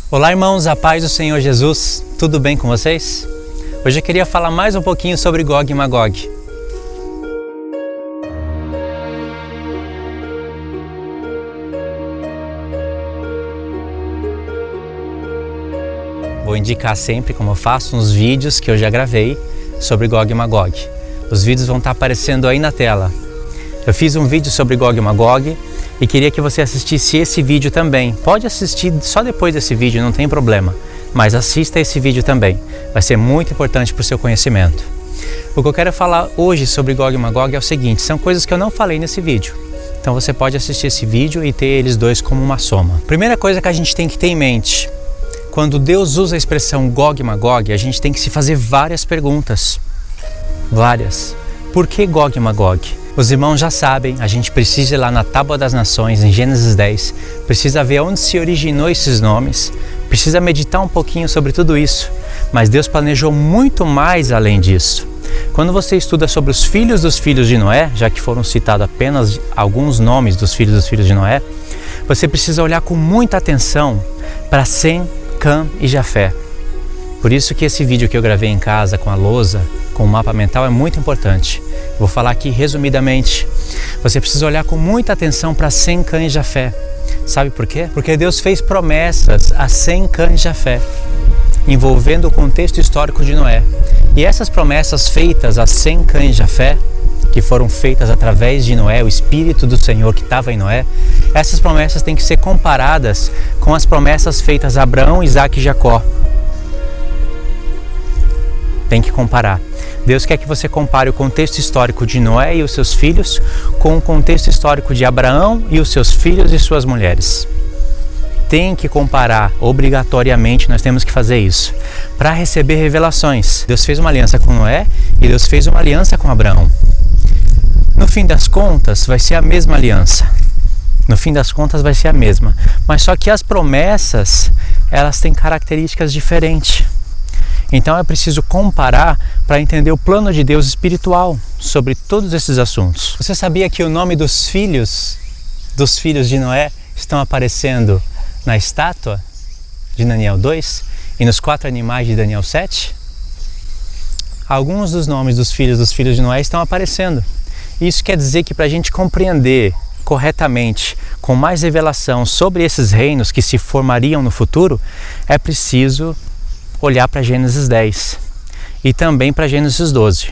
Olá irmãos, a paz do Senhor Jesus, tudo bem com vocês? Hoje eu queria falar mais um pouquinho sobre Gog e Magog. Vou indicar sempre, como eu faço, uns vídeos que eu já gravei sobre Gog e Magog. Os vídeos vão estar aparecendo aí na tela. Eu fiz um vídeo sobre Gog e Magog e queria que você assistisse esse vídeo também. Pode assistir só depois desse vídeo, não tem problema, mas assista esse vídeo também. Vai ser muito importante para o seu conhecimento. O que eu quero falar hoje sobre Gog e Magog é o seguinte, são coisas que eu não falei nesse vídeo. Então você pode assistir esse vídeo e ter eles dois como uma soma. Primeira coisa que a gente tem que ter em mente, quando Deus usa a expressão Gog e Magog, a gente tem que se fazer várias perguntas. Várias. Por que Gog e Magog? Os irmãos já sabem, a gente precisa ir lá na Tábua das Nações, em Gênesis 10, precisa ver onde se originou esses nomes, precisa meditar um pouquinho sobre tudo isso, mas Deus planejou muito mais além disso. Quando você estuda sobre os filhos dos filhos de Noé, já que foram citados apenas alguns nomes dos filhos de Noé, você precisa olhar com muita atenção para Sem, Cã e Jafé. Por isso que esse vídeo que eu gravei em casa com a lousa, com o mapa mental, é muito importante. Vou falar aqui resumidamente. Você precisa olhar com muita atenção para Sem, Cã e Jafé. Sabe por quê? Porque Deus fez promessas a Sem, Cã e Jafé, envolvendo o contexto histórico de Noé. E essas promessas feitas a Sem, Cã e Jafé, que foram feitas através de Noé, o Espírito do Senhor que estava em Noé, essas promessas têm que ser comparadas com as promessas feitas a Abraão, Isaac e Jacó. Tem que comparar. Deus quer que você compare o contexto histórico de Noé e os seus filhos com o contexto histórico de Abraão e os seus filhos e suas mulheres. Tem que comparar, obrigatoriamente nós temos que fazer isso, para receber revelações. Deus fez uma aliança com Noé e Deus fez uma aliança com Abraão. No fim das contas, vai ser a mesma aliança. No fim das contas, vai ser a mesma. Mas só que as promessas, elas têm características diferentes. Então é preciso comparar para entender o plano de Deus espiritual sobre todos esses assuntos. Você sabia que o nome dos filhos de Noé estão aparecendo na estátua de Daniel 2 e nos 4 animais de Daniel 7? Alguns dos nomes dos filhos de Noé estão aparecendo. Isso quer dizer que para a gente compreender corretamente, com mais revelação sobre esses reinos que se formariam no futuro, é preciso olhar para Gênesis 10 e também para Gênesis 12.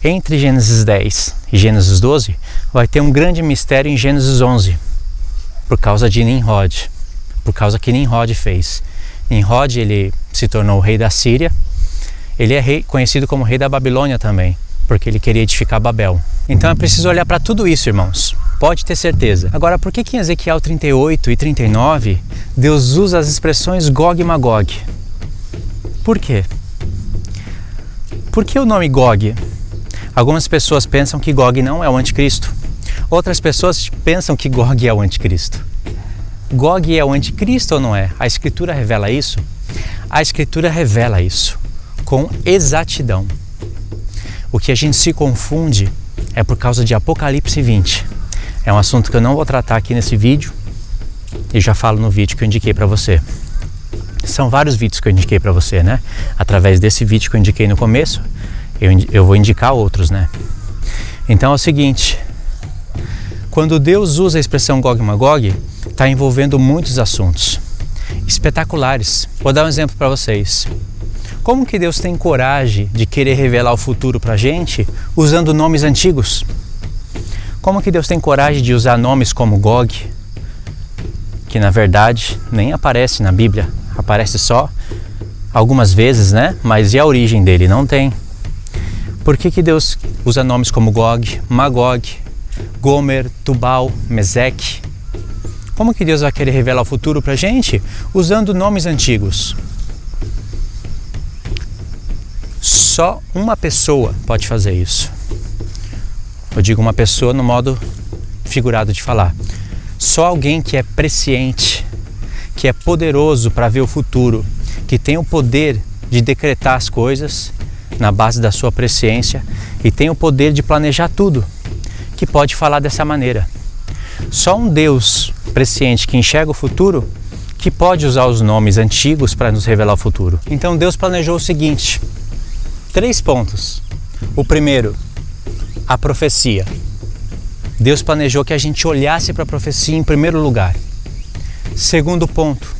Entre Gênesis 10 e Gênesis 12 vai ter um grande mistério em Gênesis 11, por causa de Nimrod, por causa que Nimrod fez. Nimrod, ele se tornou o rei da Síria, ele é conhecido como rei da Babilônia também, porque ele queria edificar Babel. Então é preciso olhar para tudo isso, irmãos, pode ter certeza. Agora, por que em Ezequiel 38 e 39 Deus usa as expressões Gog e Magog? Por quê? Por que o nome Gog? Algumas pessoas pensam que Gog não é o anticristo. Outras pessoas pensam que Gog é o anticristo. Gog é o anticristo ou não é? A Escritura revela isso? A Escritura revela isso com exatidão. O que a gente se confunde é por causa de Apocalipse 20. É um assunto que eu não vou tratar aqui nesse vídeo e já falo no vídeo que eu indiquei para você. São vários vídeos que eu indiquei para você, né? Através desse vídeo que eu indiquei no começo, eu vou indicar outros, né? Então é o seguinte, quando Deus usa a expressão Gog e Magog, está envolvendo muitos assuntos espetaculares. Vou dar um exemplo para vocês. Como que Deus tem coragem de querer revelar o futuro para a gente usando nomes antigos? Como que Deus tem coragem de usar nomes como Gog, que na verdade nem aparece na Bíblia? Aparece só algumas vezes, né? Mas e a origem dele? Não tem. Por que Deus usa nomes como Gog, Magog, Gomer, Tubal, Meseque? Como que Deus vai querer revelar o futuro pra gente usando nomes antigos? Só uma pessoa pode fazer isso. Eu digo uma pessoa no modo figurado de falar. Só alguém que é presciente, que é poderoso para ver o futuro, que tem o poder de decretar as coisas na base da sua presciência e tem o poder de planejar tudo, que pode falar dessa maneira. Só um Deus presciente que enxerga o futuro, que que pode usar os nomes antigos para nos revelar o futuro. Então Deus planejou o seguinte: 3 pontos. O primeiro, a profecia. Deus planejou que a gente olhasse para a profecia em primeiro lugar. Segundo ponto,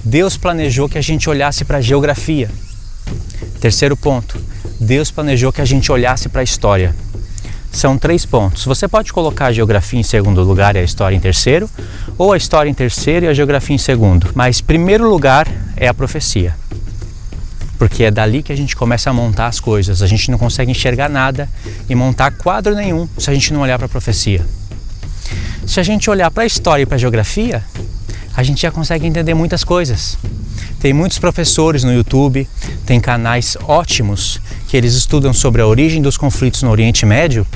Deus planejou que a gente olhasse para a geografia. Terceiro ponto, Deus planejou que a gente olhasse para a história. São 3 pontos. Você pode colocar a geografia em segundo lugar e a história em terceiro, ou a história em terceiro e a geografia em segundo. Mas primeiro lugar é a profecia. Porque é dali que a gente começa a montar as coisas. A gente não consegue enxergar nada e montar quadro nenhum se a gente não olhar para a profecia. Se a gente olhar para a história e para a geografia, a gente já consegue entender muitas coisas. Tem muitos professores no YouTube, tem canais ótimos que eles estudam sobre a origem dos conflitos no Oriente Médio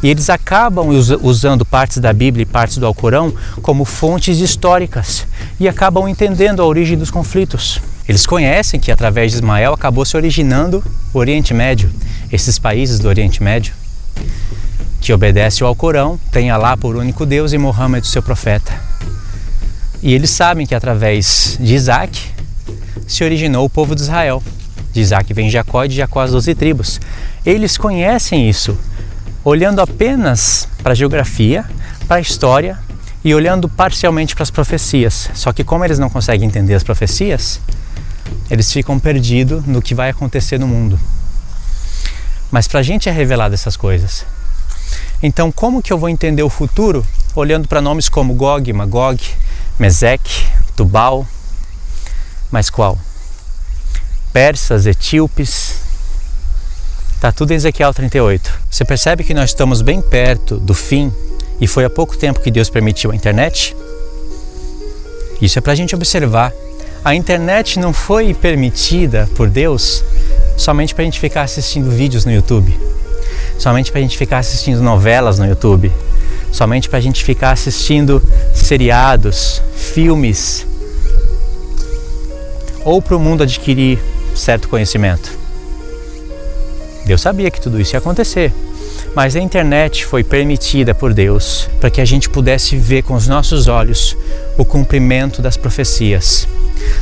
e eles acabam usando partes da Bíblia e partes do Alcorão como fontes históricas e acabam entendendo a origem dos conflitos. Eles conhecem que através de Ismael acabou se originando o Oriente Médio, esses países do Oriente Médio, que obedecem ao Alcorão, tem Alá por único Deus e Muhammad seu profeta. E eles sabem que através de Isaac se originou o povo de Israel. De Isaac vem Jacó e de Jacó as 12 tribos. Eles conhecem isso, olhando apenas para a geografia, para a história e olhando parcialmente para as profecias. Só que como eles não conseguem entender as profecias, eles ficam perdidos no que vai acontecer no mundo. Mas para a gente é revelado essas coisas. Então como que eu vou entender o futuro olhando para nomes como Gog, Magog, Meseque, Tubal, mas qual? Persas, etíopes, está tudo em Ezequiel 38. Você percebe que nós estamos bem perto do fim e foi há pouco tempo que Deus permitiu a internet? Isso é para a gente observar. A internet não foi permitida por Deus somente para a gente ficar assistindo vídeos no YouTube, somente para a gente ficar assistindo novelas no YouTube, somente para a gente ficar assistindo seriados, filmes, ou para o mundo adquirir certo conhecimento. Deus sabia que tudo isso ia acontecer, mas a internet foi permitida por Deus para que a gente pudesse ver com os nossos olhos o cumprimento das profecias,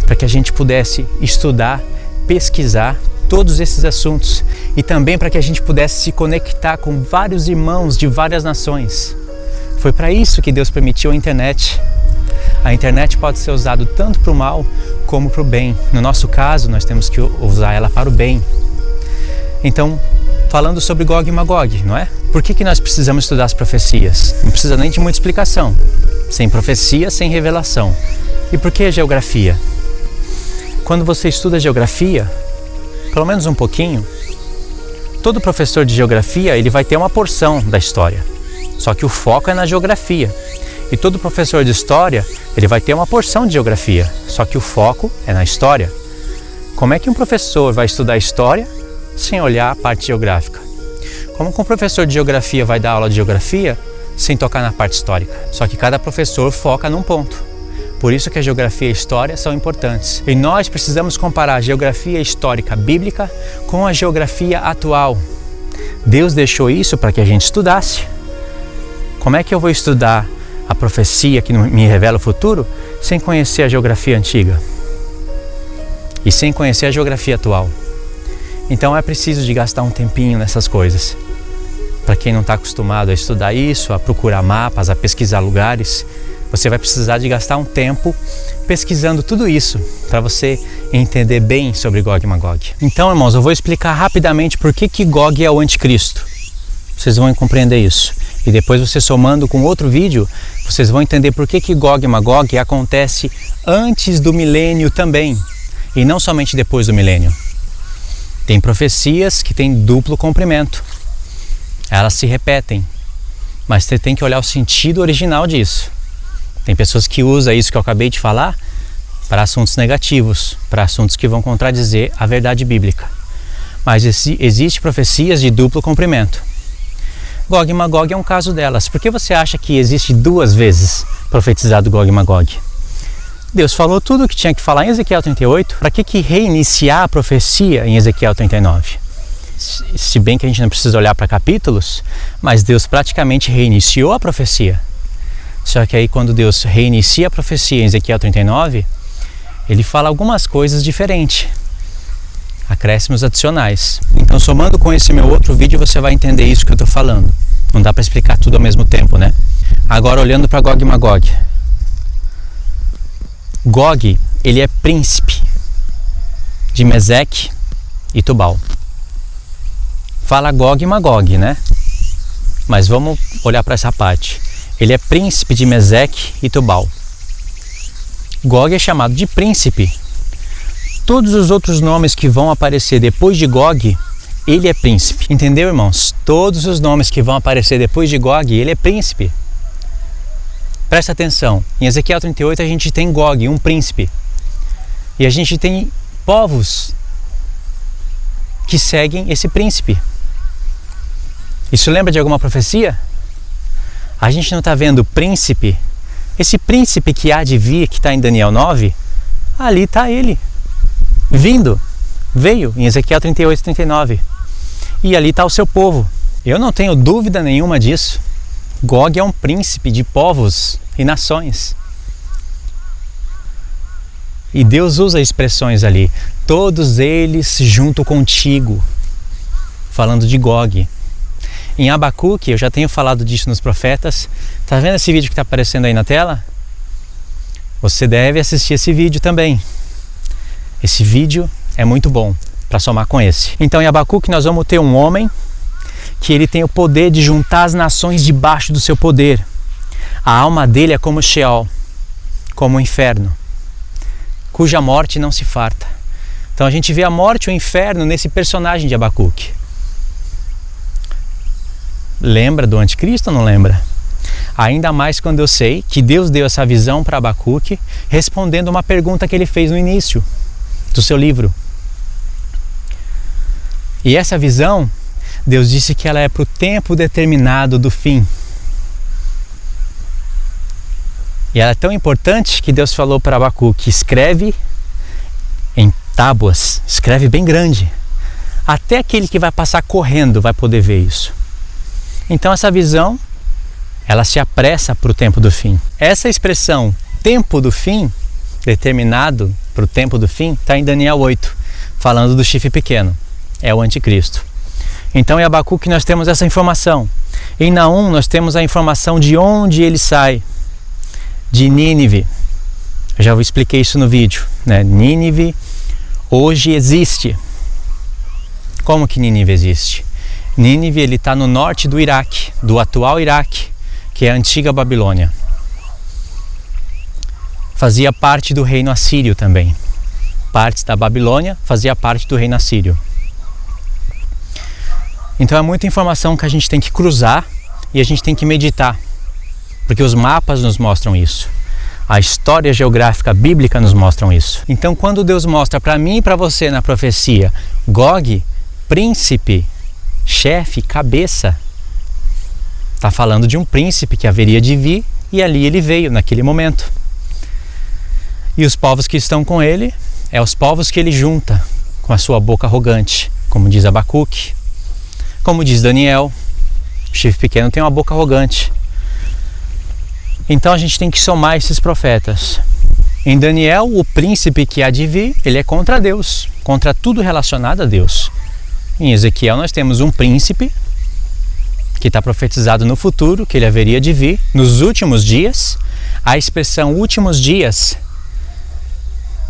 para que a gente pudesse estudar, pesquisar todos esses assuntos e também para que a gente pudesse se conectar com vários irmãos de várias nações. Foi para isso que Deus permitiu a internet. A internet pode ser usada tanto para o mal como para o bem. No nosso caso, nós temos que usar ela para o bem. Então, falando sobre Gog e Magog, não é? Por que nós precisamos estudar as profecias? Não precisa nem de muita explicação. Sem profecia, sem revelação. E por que a geografia? Quando você estuda geografia, pelo menos um pouquinho, todo professor de geografia ele vai ter uma porção da história. Só que o foco é na geografia. E todo professor de história, ele vai ter uma porção de geografia, só que o foco é na história. Como é que um professor vai estudar história sem olhar a parte geográfica? Como que um professor de geografia vai dar aula de geografia sem tocar na parte histórica? Só que cada professor foca num ponto. Por isso que a geografia e a história são importantes. E nós precisamos comparar a geografia histórica bíblica com a geografia atual. Deus deixou isso para que a gente estudasse. Como é que eu vou estudar a profecia que me revela o futuro sem conhecer a geografia antiga e sem conhecer a geografia atual? Então é preciso de gastar um tempinho nessas coisas. Para quem não está acostumado a estudar isso, a procurar mapas, a pesquisar lugares, você vai precisar de gastar um tempo pesquisando tudo isso para você entender bem sobre Gog e Magog. Então, irmãos, eu vou explicar rapidamente por que Gog é o anticristo. Vocês vão compreender isso. E depois você somando com outro vídeo, vocês vão entender por que Gog e Magog acontece antes do milênio também, e não somente depois do milênio. Tem profecias que têm duplo cumprimento. Elas se repetem, mas você tem que olhar o sentido original disso. Tem pessoas que usam isso que eu acabei de falar para assuntos negativos, para assuntos que vão contradizer a verdade bíblica. Mas existem profecias de duplo cumprimento. Gog e Magog é um caso delas. Por que você acha que existe 2 vezes profetizado Gog e Magog? Deus falou tudo o que tinha que falar em Ezequiel 38. Para que reiniciar a profecia em Ezequiel 39? Se bem que a gente não precisa olhar para capítulos, mas Deus praticamente reiniciou a profecia. Só que aí quando Deus reinicia a profecia em Ezequiel 39, ele fala algumas coisas diferentes, acréscimos adicionais. Então, somando com esse meu outro vídeo, você vai entender isso que eu estou falando. Não dá para explicar tudo ao mesmo tempo, né? Agora, olhando para Gog e Magog. Gog, ele é príncipe de Meseque e Tubal. Fala Gog e Magog, né? Mas vamos olhar para essa parte. Ele é príncipe de Meseque e Tubal. Gog é chamado de príncipe. Todos os outros nomes que vão aparecer depois de Gog, ele é príncipe. Entendeu, irmãos? Todos os nomes que vão aparecer depois de Gog, ele é príncipe. Presta atenção. Em Ezequiel 38 a gente tem Gog, um príncipe. E a gente tem povos que seguem esse príncipe. Isso lembra de alguma profecia? A gente não está vendo o príncipe? Esse príncipe que há de vir, que está em Daniel 9, ali está ele. Veio em Ezequiel 38, 39. E ali está o seu povo. Eu não tenho dúvida nenhuma disso. Gog é um príncipe de povos e nações. E Deus usa expressões ali. Todos eles junto contigo. Falando de Gog. Em Abacuque, eu já tenho falado disso nos profetas. Tá vendo esse vídeo que está aparecendo aí na tela? Você deve assistir esse vídeo também. Esse vídeo é muito bom para somar com esse. Então em Abacuque nós vamos ter um homem que ele tem o poder de juntar as nações debaixo do seu poder. A alma dele é como Sheol, como o inferno, cuja morte não se farta. Então a gente vê a morte e o inferno nesse personagem de Abacuque. Lembra do anticristo ou não lembra? Ainda mais quando eu sei que Deus deu essa visão para Abacuque respondendo uma pergunta que ele fez no início do seu livro. E essa visão, Deus disse que ela é para o tempo determinado do fim. E ela é tão importante que Deus falou para Abacuque: escreve em tábuas, escreve bem grande. Até aquele que vai passar correndo vai poder ver isso. Então essa visão, ela se apressa para o tempo do fim. Essa expressão, tempo do fim, determinado para o tempo do fim, está em Daniel 8, falando do chifre pequeno. É o anticristo. Então em Abacuque nós temos essa informação. Em Naum nós temos a informação de onde ele sai. De Nínive. Eu já expliquei isso no vídeo, né? Nínive hoje existe. Como que Nínive existe? Nínive ele está no norte do Iraque, do atual Iraque, que é a antiga Babilônia. Fazia parte do reino assírio também. Partes da Babilônia fazia parte do reino assírio. Então é muita informação que a gente tem que cruzar e a gente tem que meditar, porque os mapas nos mostram isso. A história geográfica bíblica nos mostram isso. Então quando Deus mostra para mim e para você na profecia Gog, príncipe, chefe, cabeça, está falando de um príncipe que haveria de vir, e ali ele veio naquele momento. E os povos que estão com ele é os povos que ele junta com a sua boca arrogante, como diz Abacuque, como diz Daniel. O chifre pequeno tem uma boca arrogante. Então a gente tem que somar esses profetas. Em Daniel, o príncipe que há de vir, ele é contra Deus, contra tudo relacionado a Deus. Em Ezequiel nós temos um príncipe que está profetizado no futuro, que ele haveria de vir nos últimos dias. A expressão últimos dias,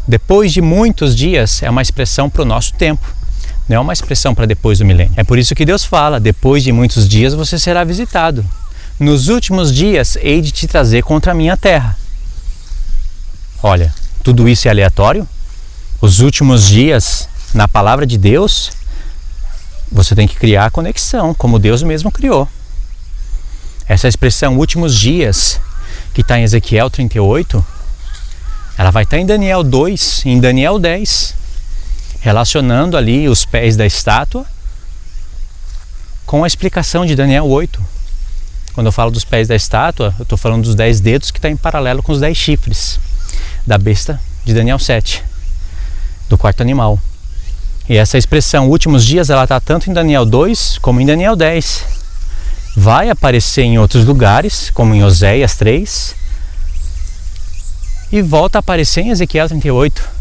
depois de muitos dias, é uma expressão para o nosso tempo, não é uma expressão para depois do milênio. É por isso que Deus fala: depois de muitos dias você será visitado. Nos últimos dias hei de te trazer contra a minha terra. Olha, tudo isso é aleatório? Os últimos dias, na palavra de Deus, você tem que criar a conexão, como Deus mesmo criou. Essa expressão últimos dias, que está em Ezequiel 38, ela vai estar em Daniel 2, em Daniel 10, relacionando ali os pés da estátua com a explicação de Daniel 8. Quando eu falo dos pés da estátua, eu estou falando dos 10 dedos que está em paralelo com os 10 chifres da besta de Daniel 7, do quarto animal. E essa expressão últimos dias, ela está tanto em Daniel 2 como em Daniel 10. Vai aparecer em outros lugares, como em Oséias 3. e volta a aparecer em Ezequiel 38.